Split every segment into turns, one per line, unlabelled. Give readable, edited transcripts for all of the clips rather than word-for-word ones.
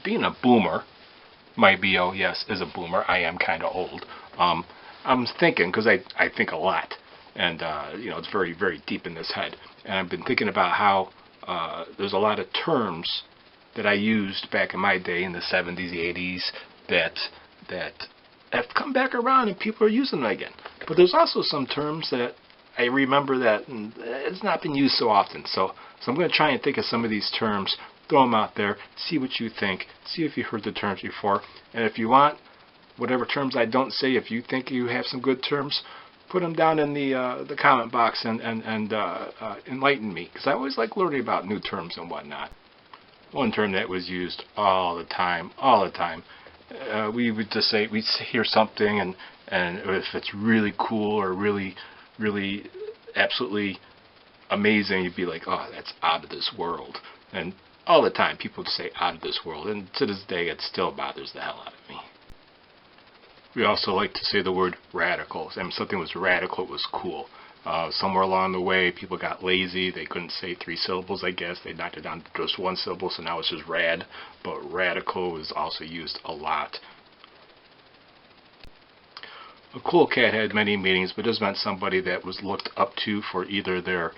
being a boomer, my BO, yes, is a boomer. I am kind of old. I'm thinking, because I think a lot, and it's very, very deep in this head. And I've been thinking about how there's a lot of terms that I used back in my day in the 70s, the 80s, that have come back around and people are using them again. But there's also some terms that I remember that it's not been used so often. So I'm going to try and think of some of these terms, throw them out there, see what you think, see if you heard the terms before, and if you want whatever terms I don't say, if you think you have some good terms, put them down in the comment box and enlighten me, because I always like learning about new terms and whatnot. One term that was used all the time, we would just say, we'd hear something, and if it's really cool or really, really absolutely amazing, you'd be like, oh, that's out of this world. And all the time people would say out of this world, and to this day it still bothers the hell out of me. We also like to say the word radical. I mean, something was radical, it was cool. Somewhere along the way, people got lazy. They couldn't say 3 syllables, I guess. They knocked it down to just 1 syllable, so now it's just rad. But radical is also used a lot. A cool cat had many meanings, but this meant somebody that was looked up to for either their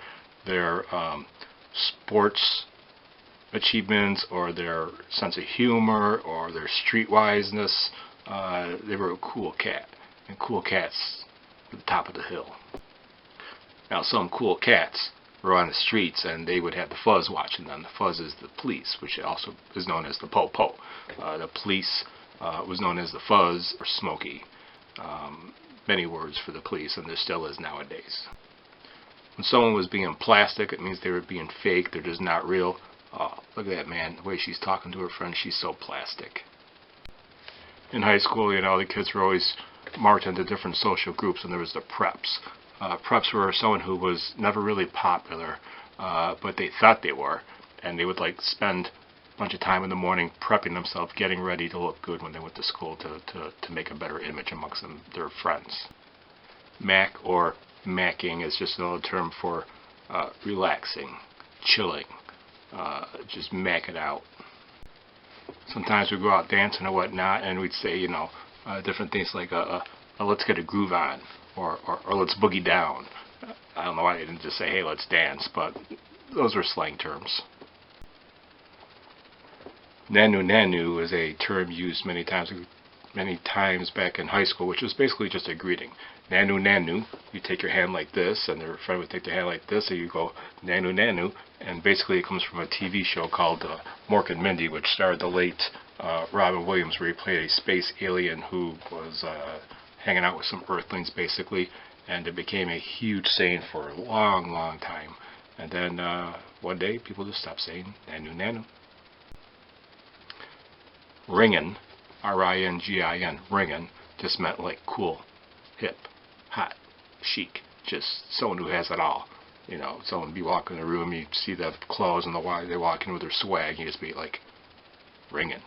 sports achievements or their sense of humor or their streetwiseness. They were a cool cat, and cool cats at the top of the hill. Now, some cool cats were on the streets, and they would have the fuzz watching them. The fuzz is the police, which also is known as the po-po. The police was known as the fuzz or Smokey. Many words for the police, and there still is nowadays. When someone was being plastic, it means they were being fake. They're just not real. Oh, look at that, man. The way she's talking to her friend, she's so plastic. In high school, the kids were always marked into different social groups, and there was the preps. Preps were someone who was never really popular, but they thought they were, and they would spend a bunch of time in the morning prepping themselves, getting ready to look good when they went to school to make a better image amongst their friends. Mac or macking is just another term for relaxing, chilling, just mac it out. Sometimes we'd go out dancing or whatnot, and we'd say, different things like, let's get a groove on, or let's boogie down. I don't know why they didn't just say, hey, let's dance, but those were slang terms. Nanu nanu is a term used many times back in high school, which was basically just a greeting. Nanu nanu, you take your hand like this, and their friend would take their hand like this, and you go nanu nanu, and basically it comes from a TV show called Mork and Mindy, which starred the late Robin Williams, where he played a space alien who was hanging out with some Earthlings, basically, and it became a huge saying for a long, long time. And then one day, people just stopped saying nanu nanu. Ringin', R-I-N-G-I-N, ringin', just meant cool, hip, hot, chic, just someone who has it all. Someone would be walking in the room, you see the clothes and they walk in with their swag, you just be like, ringin'.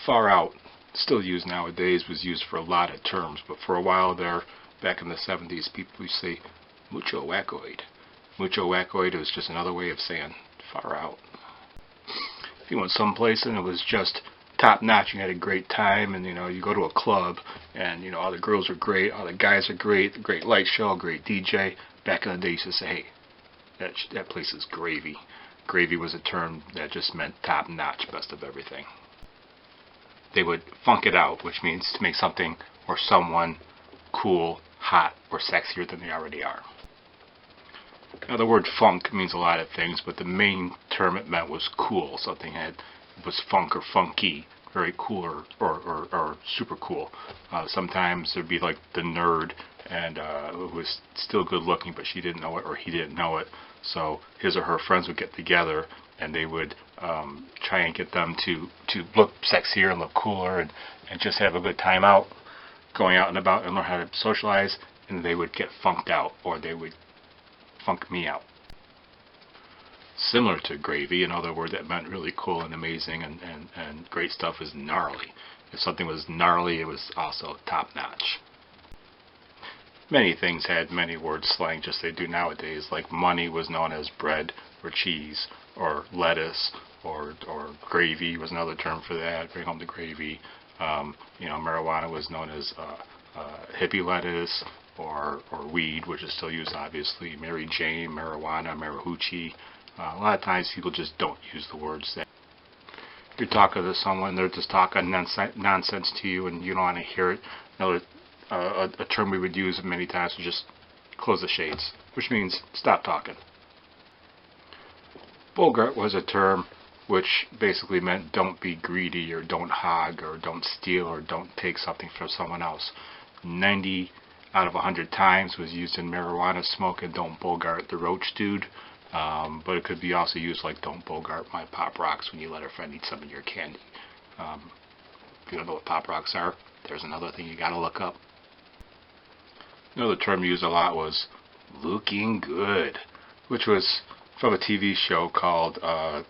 Far out, still used nowadays, was used for a lot of terms, but for a while there, back in the 70s, people would say mucho wackoid. Mucho wackoid was just another way of saying far out. If you went someplace and it was just top notch, you had a great time, and you go to a club and all the girls are great, all the guys are great, great light show, great DJ. Back in the day, you used to say, hey, that place is gravy. Gravy was a term that just meant top notch, best of everything. They would funk it out, which means to make something or someone cool, hot, or sexier than they already are. Now, the word funk means a lot of things, but the main term it meant was cool. Something was funk or funky, very cool or super cool. Sometimes there'd be the nerd, and who was still good looking, but she didn't know it or he didn't know it. So his or her friends would get together, and they would try and get them to look sexier and look cooler and just have a good time out, going out and about and learn how to socialize, and they would get funked out, or they would funk me out. Similar to gravy, another word that meant really cool and amazing and great stuff is gnarly. If something was gnarly, it was also top notch. Many things had many word slang, just as they do nowadays, like money was known as bread or cheese, or lettuce, or gravy was another term for that. Bring home the gravy. Marijuana was known as hippie lettuce, or weed, which is still used obviously. Mary Jane, marijuana, marihoochie. A lot of times people just don't use the words that. You're talking to someone, they're just talking nonsense to you, and you don't want to hear it. A term we would use many times is just close the shades, which means stop talking. Bogart was a term which basically meant don't be greedy, or don't hog, or don't steal, or don't take something from someone else. 90 out of 100 times was used in marijuana smoke and don't bogart the roach dude. But it could be also used like don't bogart my Pop Rocks when you let a friend eat some of your candy. If you don't know what Pop Rocks are, there's another thing you gotta look up. Another term used a lot was looking good, which was from a TV show called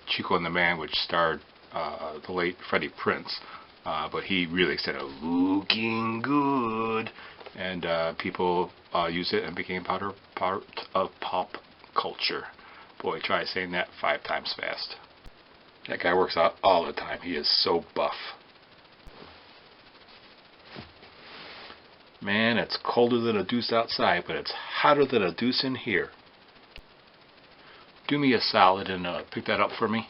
Chico and the Man, which starred the late Freddie Prinze. But he really said looking good, and people used it and became part of pop culture. Boy, try saying that 5 times fast. That guy works out all the time. He is so buff. Man, it's colder than a deuce outside, but it's hotter than a deuce in here. Do me a solid and pick that up for me.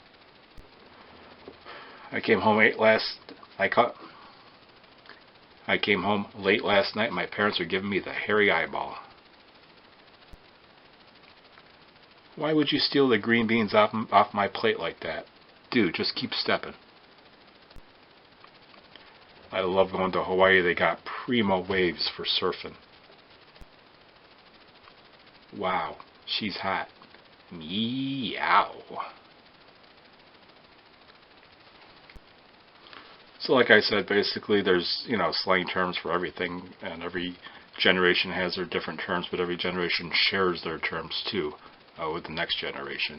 I came home late last night. My parents are giving me the hairy eyeball. Why would you steal the green beans off my plate like that? Dude, just keep stepping. I love going to Hawaii. They got primo waves for surfing. Wow, she's hot. Meow. So like I said, basically there's, slang terms for everything, and every generation has their different terms, but every generation shares their terms too with the next generation.